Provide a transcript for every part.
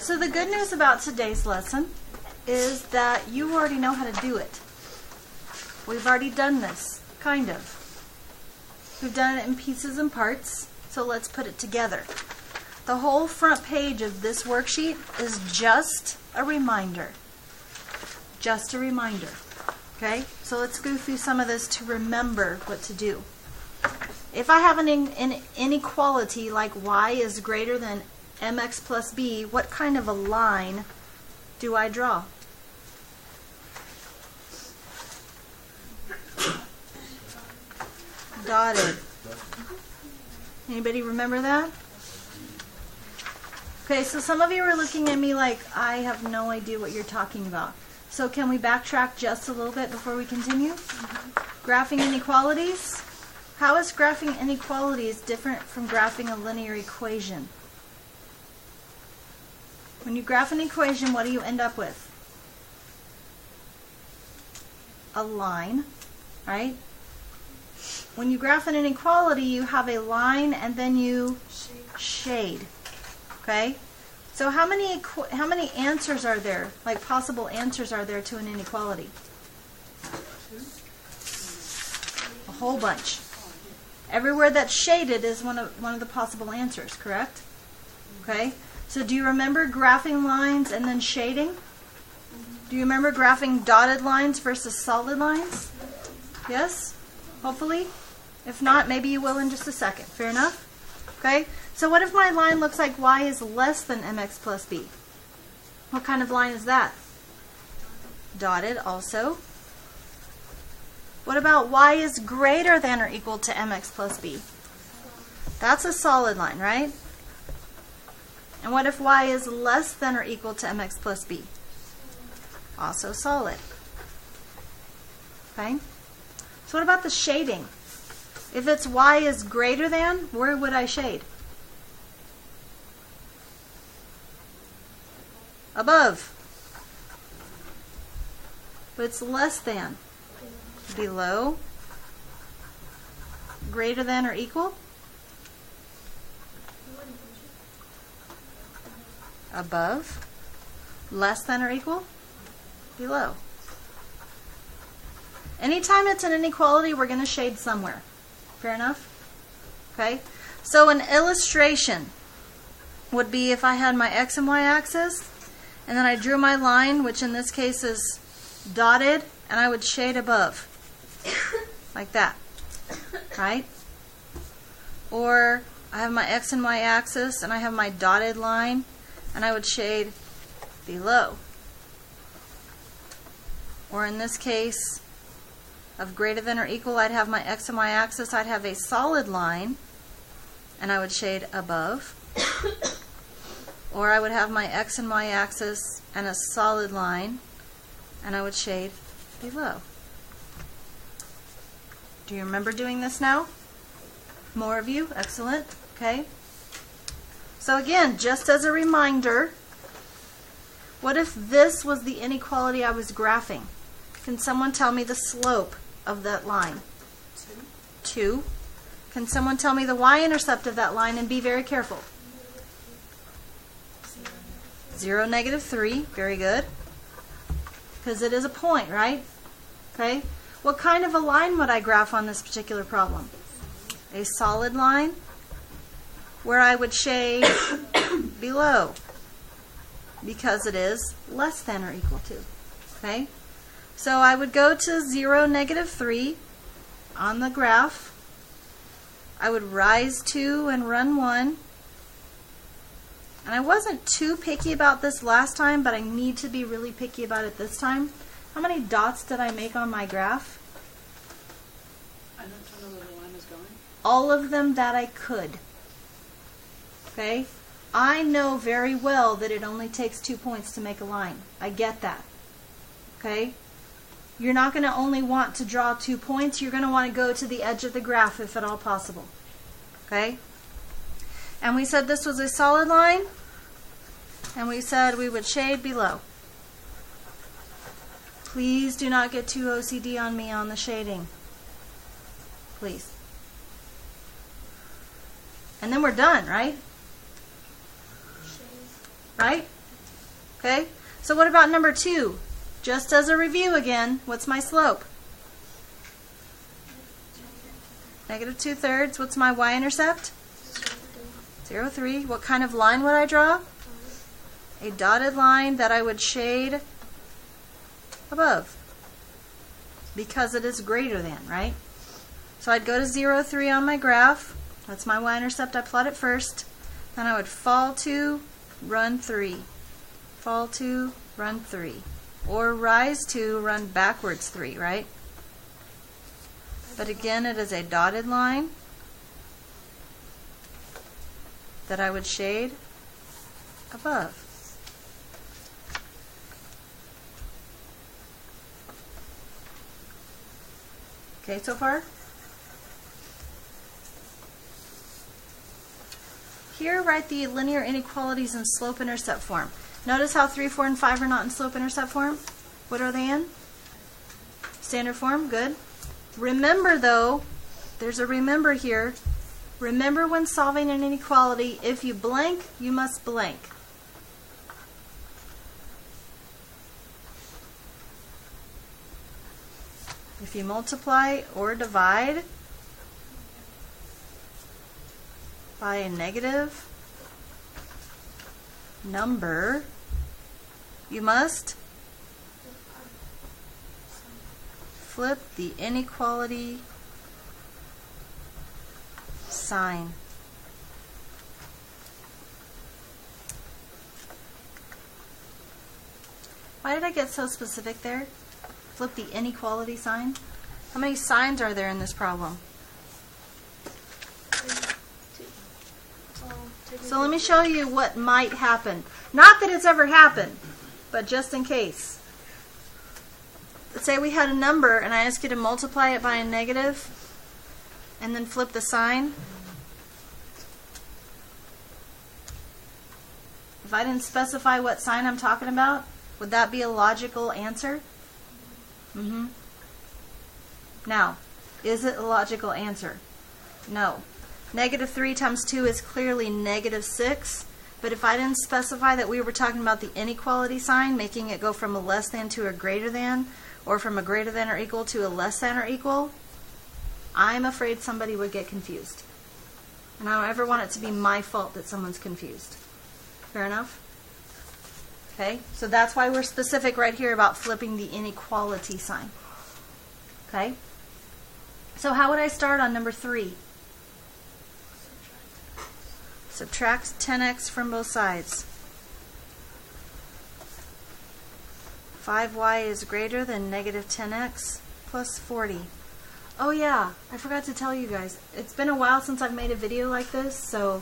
So the good news about today's lesson is that you already know how to do it. We've already done this, kind of. We've done it in pieces and parts, so let's put it together. The whole front page of this worksheet is just a reminder. Just a reminder. Okay? So let's go through some of this to remember what to do. If I have an inequality like y is greater than mx plus b, what kind of a line do I draw? Dotted. Anybody remember that? Okay, so some of you are looking at me like I have no idea what you're talking about. So can we backtrack just a little bit before we continue? Graphing inequalities. How is graphing inequalities different from graphing a linear equation? When you graph an equation, what do you end up with? A line, right? When you graph an inequality, you have a line and then you shade. Okay? So how many answers are there, like possible answers are there to an inequality? A whole bunch. Everywhere that's shaded is one of the possible answers, correct? Okay? So do you remember graphing lines and then shading? Do you remember graphing dotted lines versus solid lines? Yes? Hopefully? If not, maybe you will in just a second. Fair enough? Okay? So what if my line looks like y is less than mx plus b? What kind of line is that? Dotted also. What about y is greater than or equal to mx plus b? That's a solid line, right? And what if y is less than or equal to mx plus b? Also solid. Okay? So what about the shading? If it's y is greater than, where would I shade? Above. But it's less than. Below. Greater than or equal? Above. Less than or equal? Below. Anytime it's an inequality, we're going to shade somewhere. Fair enough? Okay? So an illustration would be if I had my x and y axis, and then I drew my line, which in this case is dotted, and I would shade above. Like that. Right? Or I have my x and y axis, and I have my dotted line, and I would shade below. Or in this case of greater than or equal, I'd have my x and y axis, I'd have a solid line, and I would shade above. Or I would have my x and y axis and a solid line, and I would shade below. Do you remember doing this now? More of you? Excellent. Okay. So again, just as a reminder, what if this was the inequality I was graphing? Can someone tell me the slope of that line? 2. Can someone tell me the y-intercept of that line, and be very careful? 0, -3. Very good. Because it is a point, right? Okay. What kind of a line would I graph on this particular problem? A solid line where I would shade below because it is less than or equal to. Okay. So I would go to 0, -3 on the graph. I would rise 2 and run 1. And I wasn't too picky about this last time, but I need to be really picky about it this time. How many dots did I make on my graph? I don't know where the line is going. All of them that I could. Okay? I know very well that it only takes 2 points to make a line. I get that. Okay? You're not going to only want to draw 2 points. You're going to want to go to the edge of the graph if at all possible. Okay? And we said this was a solid line, and we said we would shade below. Please do not get too OCD on me on the shading. Please. And then we're done, right? Right? Okay? So what about number 2? Just as a review again, what's my slope? Negative 2/3. What's my y-intercept? 0, 3. What kind of line would I draw? A dotted line that I would shade above, because it is greater than, right? So I'd go to 0, 3 on my graph. That's my y-intercept. I plot it first. Then I would fall 2, run 3. Fall 2, run 3. Or rise 2, run backwards 3, right? But again, it is a dotted line that I would shade above. Okay, so far? Here, write the linear inequalities in slope-intercept form. Notice how 3, 4, and 5 are not in slope-intercept form? What are they in? Standard form, good. Remember though, there's a remember here. Remember when solving an inequality, if you blank, you must blank. If you multiply or divide by a negative number, you must flip the inequality sign. Why did I get so specific there? Flip the inequality sign. How many signs are there in this problem? So let me show you what might happen. Not that it's ever happened, but just in case. Let's say we had a number and I ask you to multiply it by a negative and then flip the sign. If I didn't specify what sign I'm talking about, would that be a logical answer? Now, is it a logical answer? No. Negative 3 times 2 is clearly negative 6, but if I didn't specify that we were talking about the inequality sign, making it go from a less than to a greater than, or from a greater than or equal to a less than or equal, I'm afraid somebody would get confused. And I don't ever want it to be my fault that someone's confused. Fair enough? Okay, so that's why we're specific right here about flipping the inequality sign. Okay? So how would I start on number 3? Subtract 10x from both sides. 5y is greater than negative 10x plus 40. Oh yeah, I forgot to tell you guys. It's been a while since I've made a video like this, so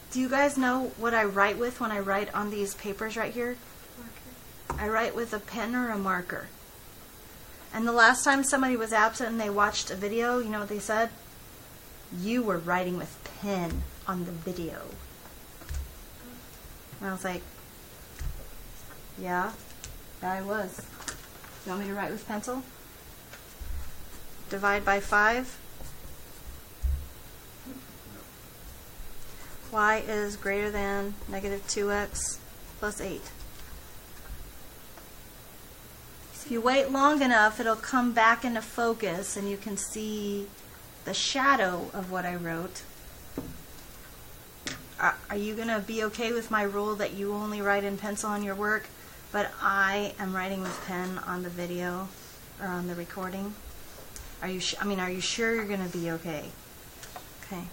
do you guys know what I write with when I write on these papers right here? Marker. I write with a pen or a marker. And the last time somebody was absent and they watched a video, you know what they said? You were writing with pen on the video. And I was like, yeah, I was. You want me to write with pencil? Divide by 5. Y is greater than negative 2x plus 8. If you wait long enough, it'll come back into focus and you can see the shadow of what I wrote. Are you going to be okay with my rule that you only write in pencil on your work, but I am writing with pen on the video or on the recording? Are you sure you're going to be okay? Okay.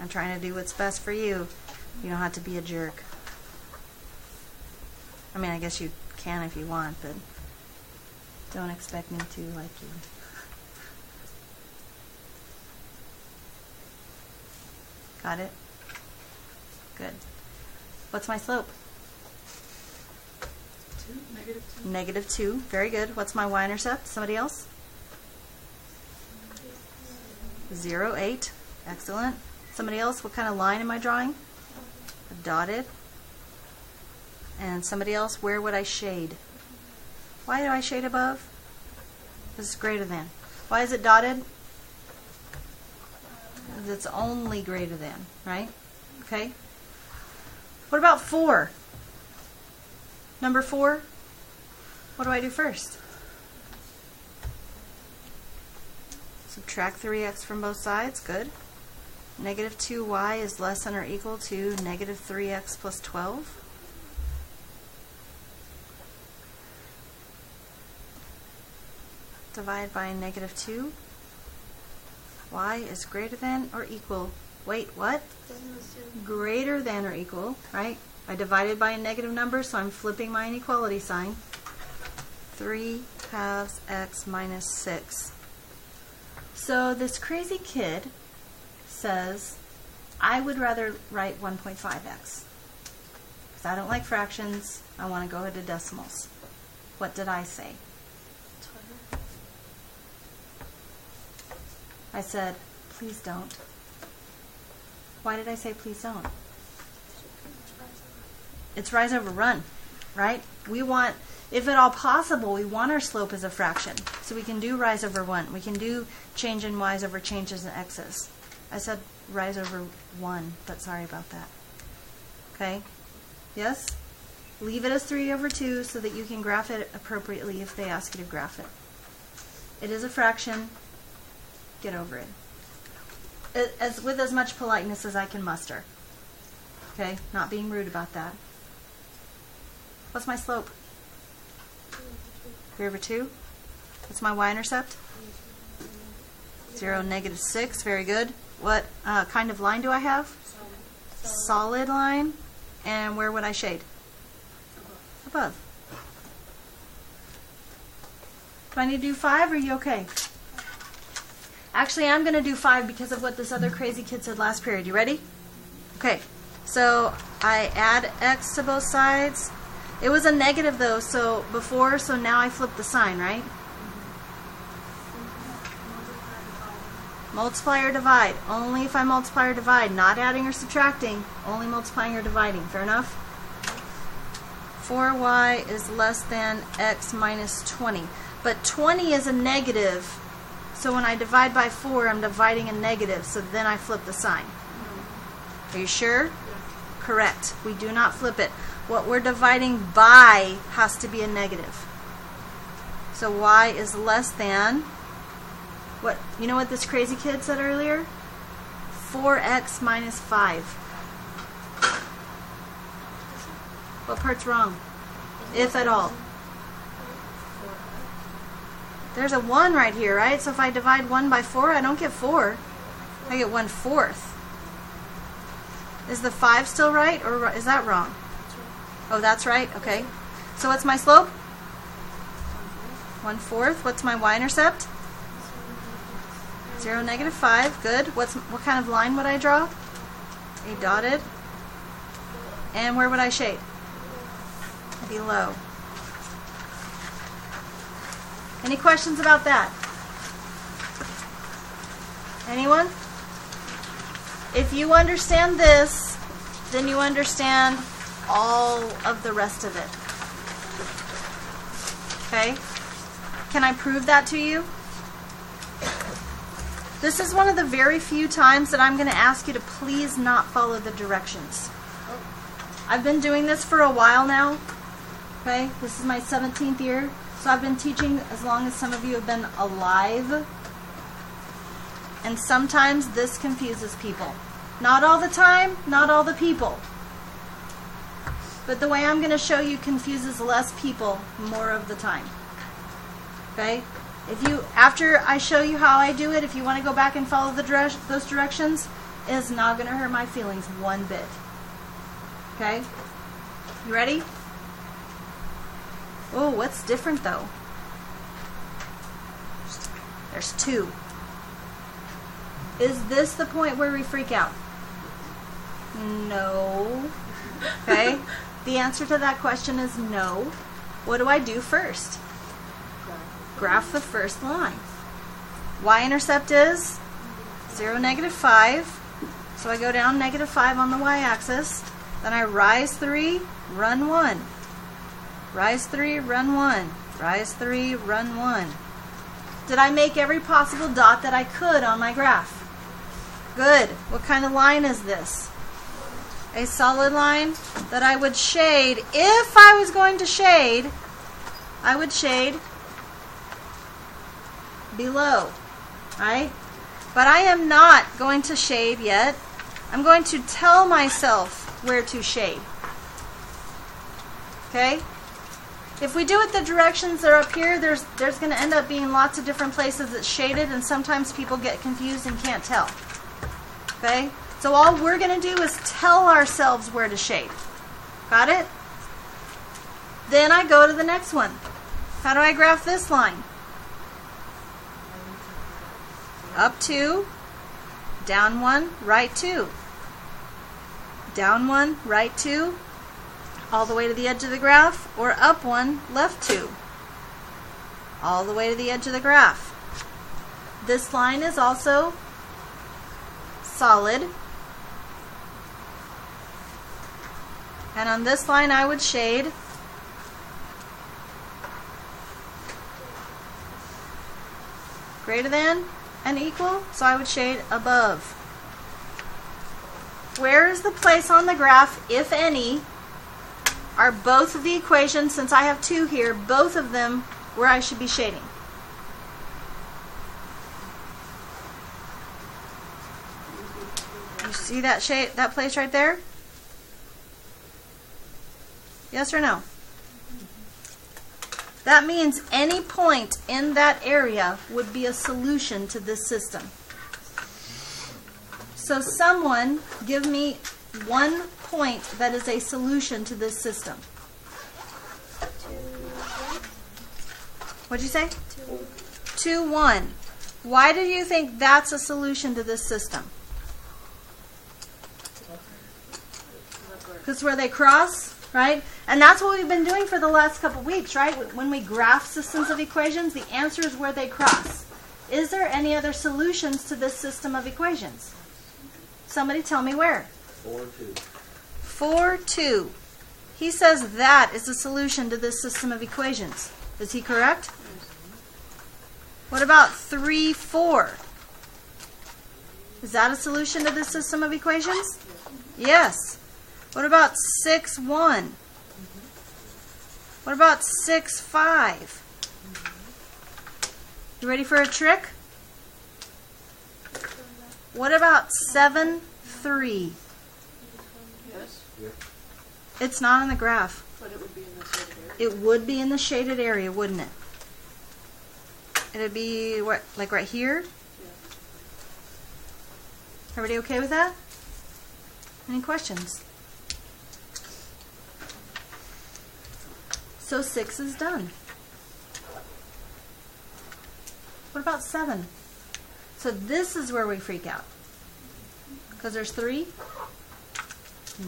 I'm trying to do what's best for you. You don't have to be a jerk. I mean, I guess you can if you want, but don't expect me to like you. Got it? Good. What's my slope? 2, negative 2. Negative 2. Very good. What's my y-intercept? Somebody else? 0, 8. Excellent. Somebody else? What kind of line am I drawing? A dotted. And somebody else? Where would I shade? Why do I shade above? This is greater than. Why is it dotted? Because it's only greater than, right? Okay. What about 4? Number 4, what do I do first? Subtract 3x from both sides, good. Negative 2y is less than or equal to negative 3x plus 12. Divide by negative 2. Y is greater than or equal. Wait, what? Greater than or equal, right? I divided by a negative number, so I'm flipping my inequality sign. 3 halves x minus 6. So this crazy kid says, I would rather write 1.5x. Because I don't like fractions, I want to go into decimals. What did I say? I said, please don't. Why did I say please don't? It's rise over run, right? We want, if at all possible, we want our slope as a fraction. So we can do rise over 1. We can do change in y's over changes in x's. I said rise over 1, but sorry about that. Okay? Yes? Leave it as 3 over 2 so that you can graph it appropriately if they ask you to graph it. It is a fraction. Get over it. With as much politeness as I can muster. Okay? Not being rude about that. What's my slope? 3 over 2. What's my y-intercept? 0, negative 6. Very good. What kind of line do I have? Solid line. And where would I shade? Above. Do I need to do 5 or are you okay? Actually, I'm going to do 5 because of what this other crazy kid said last period. You ready? Okay. So I add x to both sides. It was a negative though, so before, so now I flip the sign, right? Multiply or divide. Only if I multiply or divide, not adding or subtracting, only multiplying or dividing. Fair enough? 4y is less than x minus 20. But 20 is a negative, so when I divide by 4, I'm dividing a negative, so then I flip the sign. Are you sure? Yes. Correct. We do not flip it. What we're dividing by has to be a negative. So y is less than, what? You know what this crazy kid said earlier? 4x minus 5. What part's wrong? If at all. There's a 1 right here, right? So if I divide 1 by 4, I don't get 4. I get 1/4. Is the 5 still right, or is that wrong? Oh, that's right? Okay. So what's my slope? 1/4. What's my y-intercept? 0, negative 5. Good. What kind of line would I draw? A dotted. And where would I shade? Below. Any questions about that? Anyone? If you understand this, then you understand all of the rest of it. Okay? Can I prove that to you? This is one of the very few times that I'm going to ask you to please not follow the directions. I've been doing this for a while now. Okay? This is my 17th year. So I've been teaching as long as some of you have been alive. And sometimes this confuses people. Not all the time, not all the people. But the way I'm going to show you confuses less people more of the time. Okay? If you, after I show you how I do it, if you want to go back and follow those directions, it is not going to hurt my feelings one bit. Okay? You ready? Oh, what's different though? There's 2. Is this the point where we freak out? No. Okay? The answer to that question is no. What do I do first? Graph the first line. Y-intercept is 0, negative 5. So I go down negative 5 on the y-axis. Then I rise 3, run 1. Rise 3, run 1. Rise 3, run 1. Did I make every possible dot that I could on my graph? Good. What kind of line is this? a solid line that I would shade. If I was going to shade, I would shade below, right? But I am not going to shade yet. I'm going to tell myself where to shade. Okay? If we do it the directions that are up here, there's going to end up being lots of different places that's shaded, and sometimes people get confused and can't tell. Okay? So all we're going to do is tell ourselves where to shade. Got it? Then I go to the next one. How do I graph this line? Up 2, down 1, right 2. Down 1, right 2, all the way to the edge of the graph, or up 1, left 2, all the way to the edge of the graph. This line is also solid. And on this line I would shade greater than and equal, so I would shade above. Where is the place on the graph, if any, are both of the equations, since I have 2 here, both of them where I should be shading? You see that shade, that place right there? Yes or no? That means any point in that area would be a solution to this system. So someone give me one point that is a solution to this system. 2, 1. What'd you say? 2, 2, 1. Why do you think that's a solution to this system? Because where they cross, right? And that's what we've been doing for the last couple weeks, right? When we graph systems of equations, the answer is where they cross. Is there any other solutions to this system of equations? Somebody tell me where. 4, 2. 4, 2. He says that is the solution to this system of equations. Is he correct? What about 3, 4? Is that a solution to this system of equations? Yes. What about 6, 1? What about 6, 5? You ready for a trick? What about 7, 3? Yes, It's not on the graph. but it would be in the shaded area. It would be in the shaded area, wouldn't it? It'd be what, like right here? Everybody okay with that? Any questions? So 6 is done. What about 7? So this is where we freak out. Because there's 3?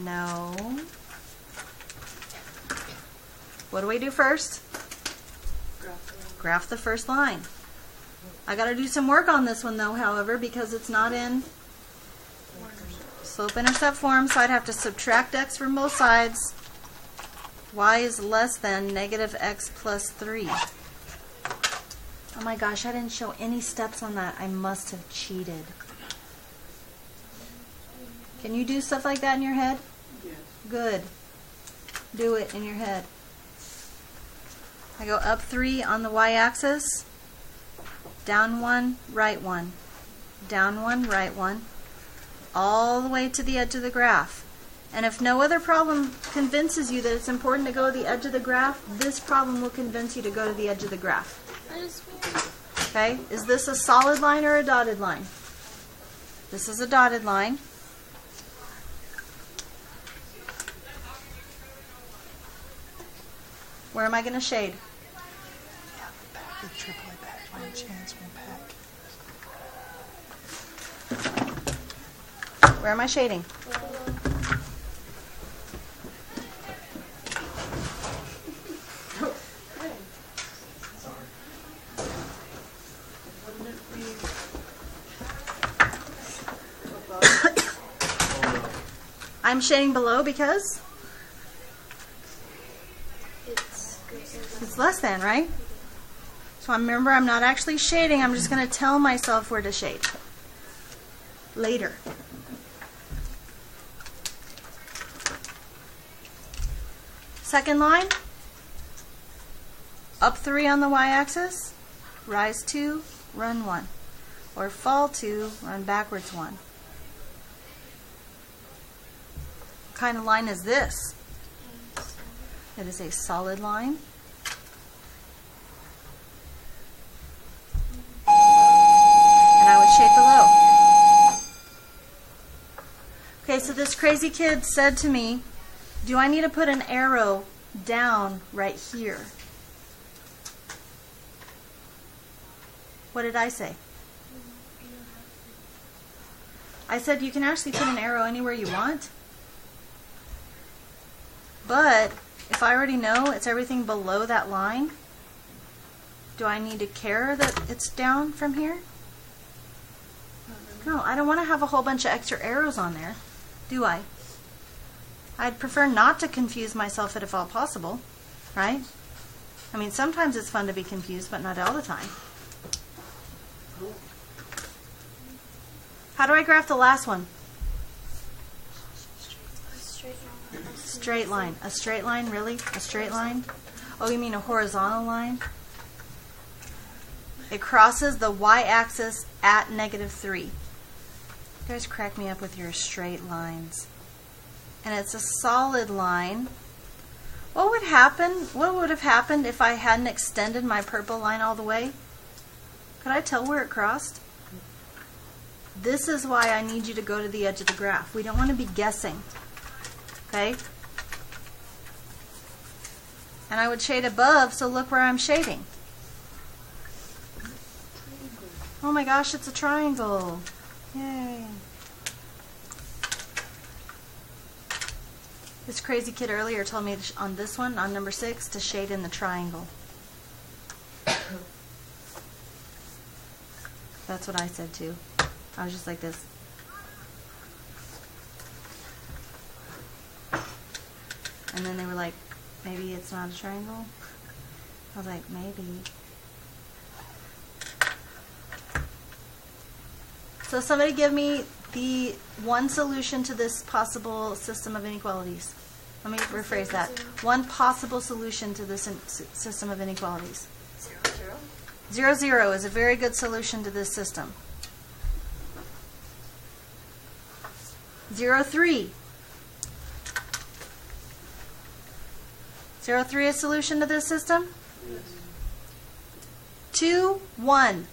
No. What do we do first? Graph the first line. I got to do some work on this one though, however, because it's not in slope-intercept form, so I'd have to subtract x from both sides. Y is less than negative x plus 3. Oh my gosh, I didn't show any steps on that. I must have cheated. Can you do stuff like that in your head? Yes. Good. Do it in your head. I go up 3 on the y-axis, down 1, right 1, down 1, right 1, all the way to the edge of the graph. And if no other problem convinces you that it's important to go to the edge of the graph, this problem will convince you to go to the edge of the graph. Okay? Is this a solid line or a dotted line? This is a dotted line. Where am I going to shade? The AAA pack, one chance, one pack. Where am I shading? Wouldn't it be above? I'm shading below because it's less than, right? So remember, I'm not actually shading. I'm just going to tell myself where to shade later. Second line, up 3 on the y-axis, rise 2, run 1. Or fall 2, run backwards 1. What kind of line is this? It is a solid line. And I would shade below. Okay, so this crazy kid said to me, do I need to put an arrow down right here? What did I say? I said you can actually put an arrow anywhere you want. But if I already know it's everything below that line, do I need to care that it's down from here? No, I don't want to have a whole bunch of extra arrows on there, do I? I'd prefer not to confuse myself if all possible, right? I mean, sometimes it's fun to be confused, but not all the time. How do I graph the last one? Straight line. A straight line, really? A straight line? Oh, you mean a horizontal line? It crosses the y-axis at -3. You guys crack me up with your straight lines. And it's a solid line. What would happen? What would have happened if I hadn't extended my purple line all the way? Could I tell where it crossed? This is why I need you to go to the edge of the graph. We don't want to be guessing. Okay? And I would shade above, so look where I'm shading. Oh my gosh, it's a triangle. Yay. This crazy kid earlier told me on this one, on number 6, to shade in the triangle. That's what I said too. I was just like this. And then they were like, maybe it's not a triangle? I was like, maybe. So somebody give me the one solution to this possible system of inequalities. Let me rephrase that. One possible solution to this system of inequalities. 0, 0 is a very good solution to this system. 0, 3. 0, 3 a solution to this system? Yes. 2, 1.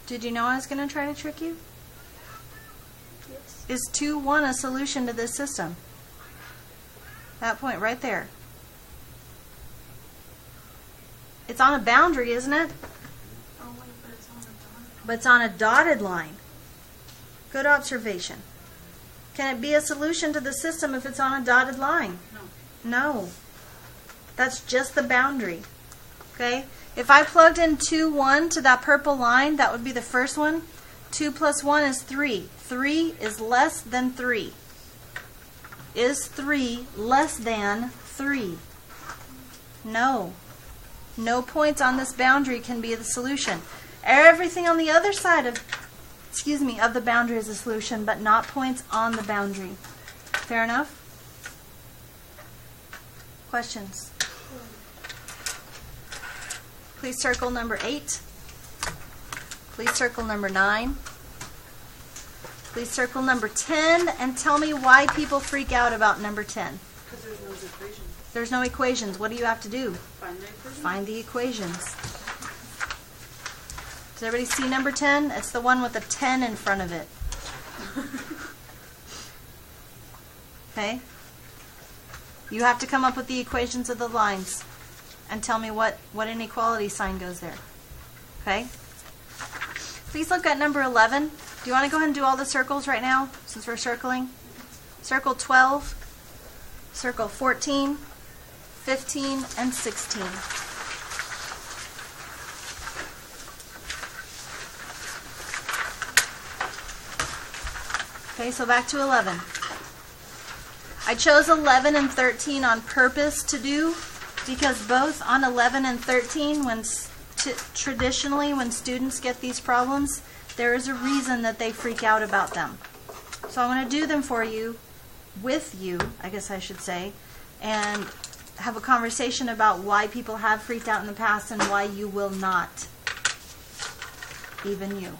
Did you know I was going to try to trick you? Yes. Is 2, 1 a solution to this system? That point right there. It's on a boundary, isn't it? Oh, wait, but it's on a dot. But it's on a dotted line. Good observation. Can it be a solution to the system if it's on a dotted line? No. No. That's just the boundary. Okay? If I plugged in 2, 1 to that purple line, that would be the first one. 2 plus 1 is 3. 3 is less than 3. Is 3 less than 3? No. No points on this boundary can be the solution. Everything on the other side of, of the boundary is a solution, but not points on the boundary. Fair enough? Questions? Please circle number 8. Please circle number 9. Please circle number 10 and tell me why people freak out about number 10. Because there's no equation. There's no equations. What do you have to do? Find the equation. Find the equations. Does everybody see number 10? It's the one with a 10 in front of it. Okay? You have to come up with the equations of the lines and tell me what inequality sign goes there. Okay? Please look at number 11. Do you want to go ahead and do all the circles right now since we're circling? Circle 12, circle 14, 15, and 16. Okay, so back to 11. I chose 11 and 13 on purpose to do Because both on 11 and 13, traditionally when students get these problems, there is a reason that they freak out about them. So I'm going to do them for you, with you, I guess I should say, and have a conversation about why people have freaked out in the past and why you will not. Even you.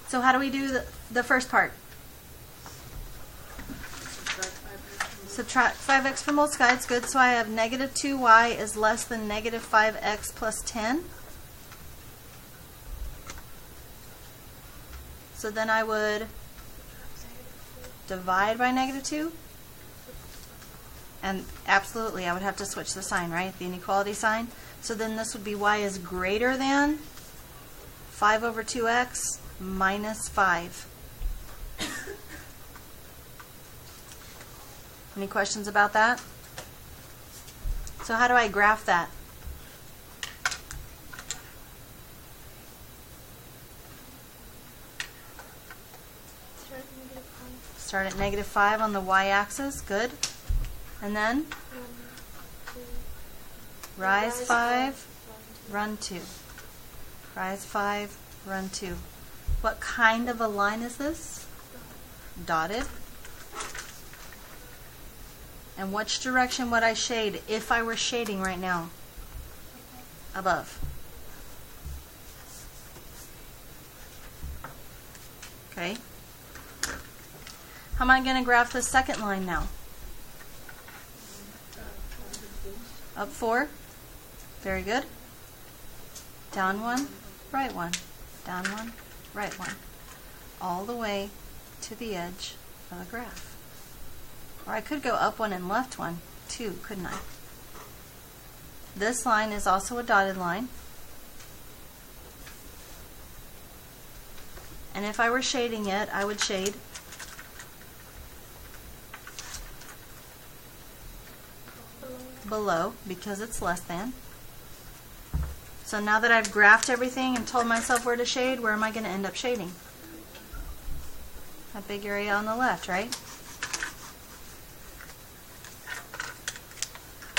So how do we do the first part? Subtract 5x from both sides. Good. So I have negative 2y is less than negative 5x plus 10. So then I would divide by negative 2. And absolutely, I would have to switch the sign, right? The inequality sign. So then this would be y is greater than 5 over 2x minus 5. Any questions about that? So how do I graph that? Start at negative 5 on the y-axis. Good. And then? Rise 5, run 2. Rise 5, run 2. What kind of a line is this? Dotted. And which direction would I shade if I were shading right now? Above. Okay. How am I going to graph the second line now? Up 4. Very good. Down 1, right 1. Down 1, right 1. All the way to the edge of the graph. Or I could go up 1 and left 1 too, couldn't I? This line is also a dotted line. And if I were shading it, I would shade below because it's less than. So now that I've graphed everything and told myself where to shade, where am I going to end up shading? That big area on the left, right?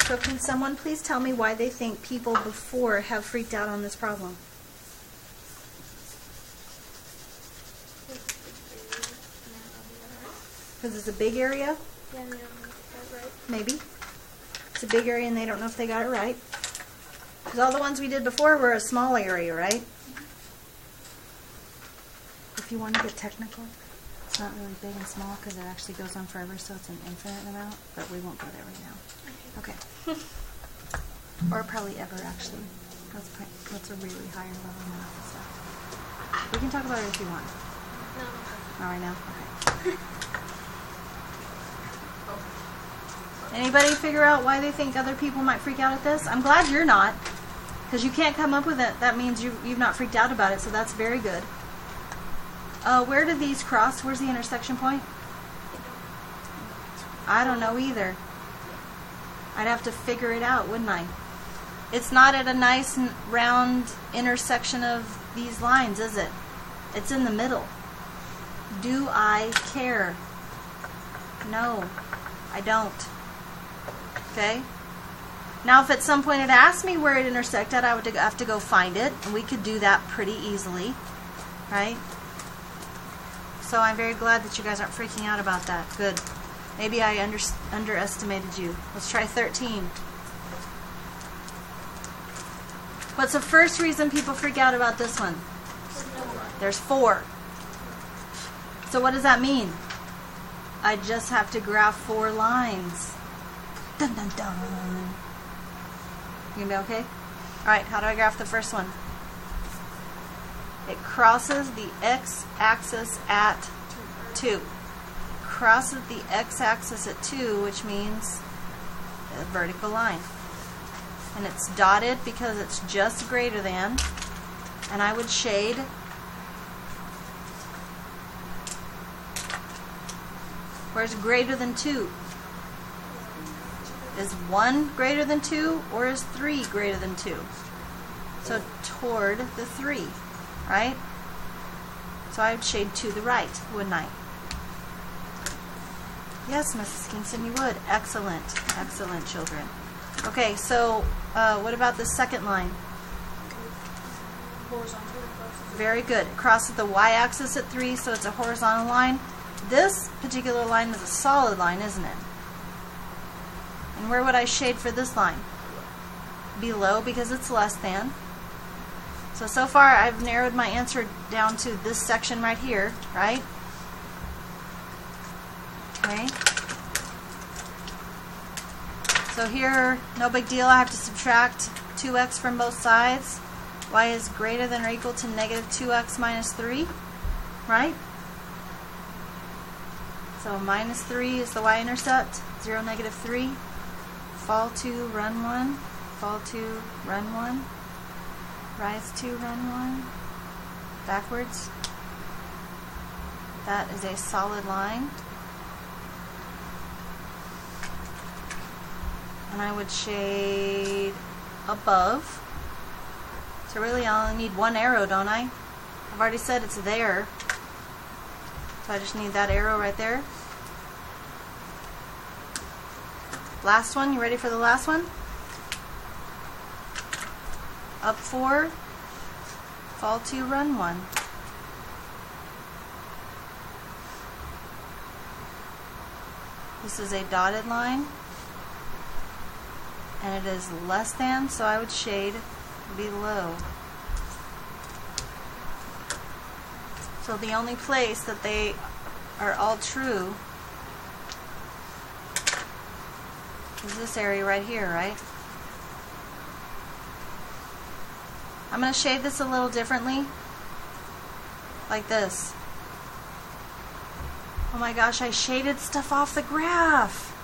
So can someone please tell me why they think people before have freaked out on this problem? Because it's a big area? Yeah, they don't know if that's right. Maybe. It's a big area and they don't know if they got it right. Because all the ones we did before were a small area, right? If you want to get technical, it's not really big and small because it actually goes on forever, so it's an infinite amount, but we won't go there right now. Okay. Or probably ever, actually. That's a really higher level amount of stuff. We can talk about it if you want. No. Not right now? Okay. Anybody figure out why they think other people might freak out at this? I'm glad you're not, because you can't come up with it. That means you've not freaked out about it, so that's very good. Where do these cross? Where's the intersection point? I don't know either. I'd have to figure it out, wouldn't I? It's not at a nice round intersection of these lines, is it? It's in the middle. Do I care? No, I don't. Okay? Now, if at some point it asked me where it intersected, I would have to go find it, and we could do that pretty easily, right? So I'm very glad that you guys aren't freaking out about that. Good. Maybe I underestimated you. Let's try 13. What's the first reason people freak out about this one? There's 4. So what does that mean? I just have to graph 4 lines. Dun dun dun. You gonna be okay? Alright, how do I graph the first one? It crosses the x-axis at 2. Crosses the x-axis at 2, which means a vertical line. And it's dotted because it's just greater than. And I would shade where's greater than 2? Is 1 greater than 2 or is 3 greater than 2? So toward the 3, right? So I would shade to the right, wouldn't I? Yes, Mrs. Kingston, you would. Excellent. Excellent, children. Okay, so what about the second line? Horizontally crosses. Very good. It crosses the y-axis at 3, so it's a horizontal line. This particular line is a solid line, isn't it? And where would I shade for this line? Below, because it's less than. So far I've narrowed my answer down to this section right here, right? Okay. So here, no big deal. I have to subtract 2x from both sides. Y is greater than or equal to negative 2x minus 3, right? So minus 3 is the y-intercept. 0, negative 3. Fall 2, run 1. Fall 2, run 1. Rise 2, run 1. Backwards. That is a solid line. And I would shade above. So really I only need one arrow, don't I? I've already said it's there. So I just need that arrow right there. Last one, you ready for the last one? Up 4, fall 2, run 1. This is a dotted line, and it is less than, so I would shade below. So the only place that they are all true is this area right here, right? I'm going to shade this a little differently, like this. Oh my gosh, I shaded stuff off the graph.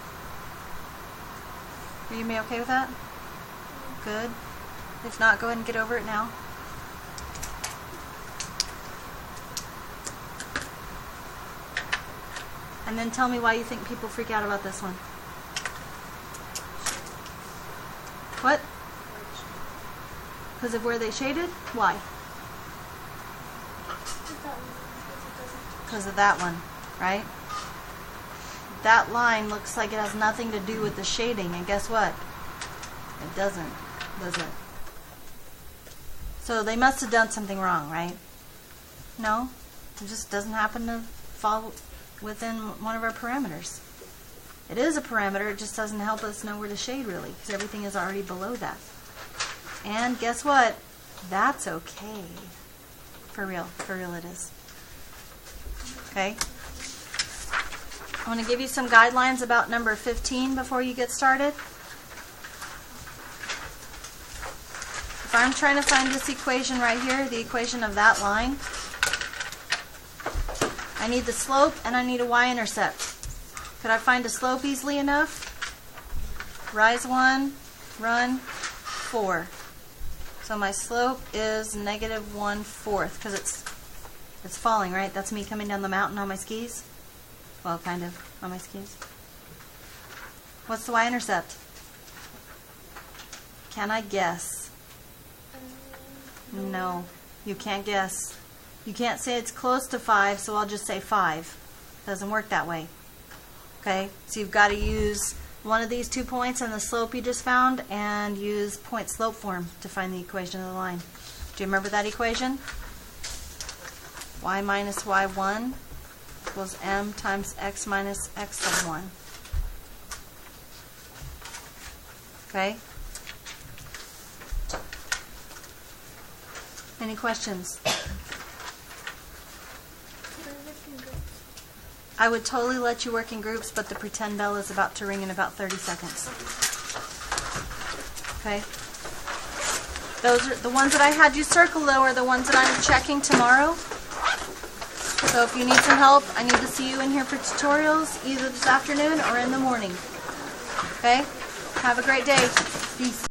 Are you okay with that? Good. If not, go ahead and get over it now. And then tell me why you think people freak out about this one. What? Because of where they shaded? Why? Because of that one, right? That line looks like it has nothing to do with the shading, and guess what? It doesn't, does it? So they must have done something wrong, right? No? It just doesn't happen to fall within one of our parameters. It is a parameter, it just doesn't help us know where to shade really, because everything is already below that. And guess what? That's okay. For real it is. Okay? I want to give you some guidelines about number 15 before you get started. If I'm trying to find this equation right here, the equation of that line, I need the slope and I need a y-intercept. Could I find a slope easily enough? Rise 1, run 4. So my slope is negative 1/4 because it's falling, right? That's me coming down the mountain on my skis. Well, kind of on my skis. What's the y-intercept? Can I guess? No, you can't guess. You can't say it's close to 5, so I'll just say 5. Doesn't work that way. Okay, so you've got to use one of these 2 points and the slope you just found and use point slope form to find the equation of the line. Do you remember that equation? Y minus y1 equals m times x minus x sub 1. Okay? Any questions? I would totally let you work in groups, but the pretend bell is about to ring in about 30 seconds. Okay? Those are the ones that I had you circle, though, are the ones that I'm checking tomorrow. So if you need some help, I need to see you in here for tutorials, either this afternoon or in the morning. Okay? Have a great day. Peace.